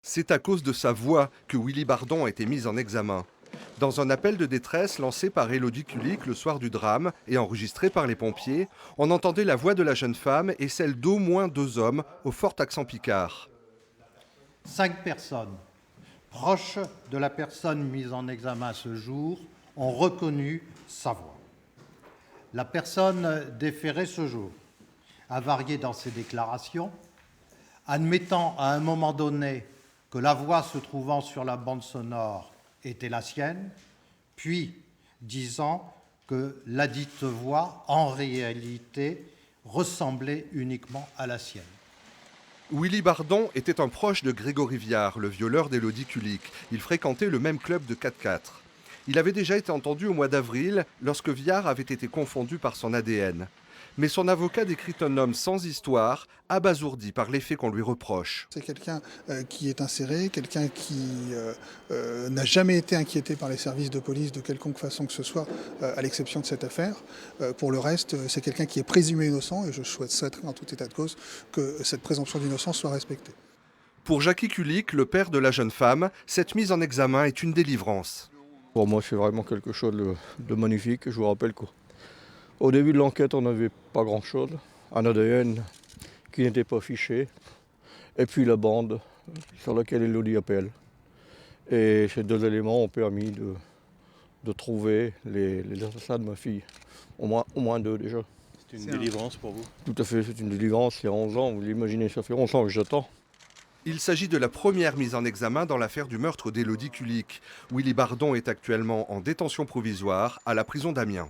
C'est à cause de sa voix que Willy Bardon a été mis en examen. Dans un appel de détresse lancé par Élodie Kulik le soir du drame et enregistré par les pompiers, on entendait la voix de la jeune femme et celle d'au moins 2 hommes au fort accent picard. 5 personnes proches de la personne mise en examen ce jour ont reconnu sa voix. La personne déférée ce jour a varié dans ses déclarations, admettant à un moment donné que la voix se trouvant sur la bande sonore était la sienne, puis disant que ladite voix, en réalité, ressemblait uniquement à la sienne. Willy Bardon était un proche de Grégory Viard, le violeur d'Élodie Kulik. Ils fréquentaient le même club de 4-4. Il avait déjà été entendu au mois d'avril, lorsque Viard avait été confondu par son ADN. Mais son avocat décrit un homme sans histoire, abasourdi par les faits qu'on lui reproche. C'est quelqu'un qui est inséré, quelqu'un qui n'a jamais été inquiété par les services de police de quelconque façon que ce soit, à l'exception de cette affaire. Pour le reste, c'est quelqu'un qui est présumé innocent et je souhaiterais en tout état de cause que cette présomption d'innocence soit respectée. Pour Jackie Kulik, le père de la jeune femme, cette mise en examen est une délivrance. Pour moi, c'est vraiment quelque chose de magnifique. Je vous rappelle qu'au début de l'enquête, on n'avait pas grand-chose. Un ADN qui n'était pas fiché. Et puis la bande sur laquelle Élodie appelle. Et ces 2 éléments ont permis de trouver les assassins de ma fille. Au moins 2 déjà. C'est une délivrance pour vous? Tout à fait, c'est une délivrance. Il y a 11 ans, vous l'imaginez, ça fait 11 ans que j'attends. Il s'agit de la première mise en examen dans l'affaire du meurtre d'Élodie Kulik. Willy Bardon est actuellement en détention provisoire à la prison d'Amiens.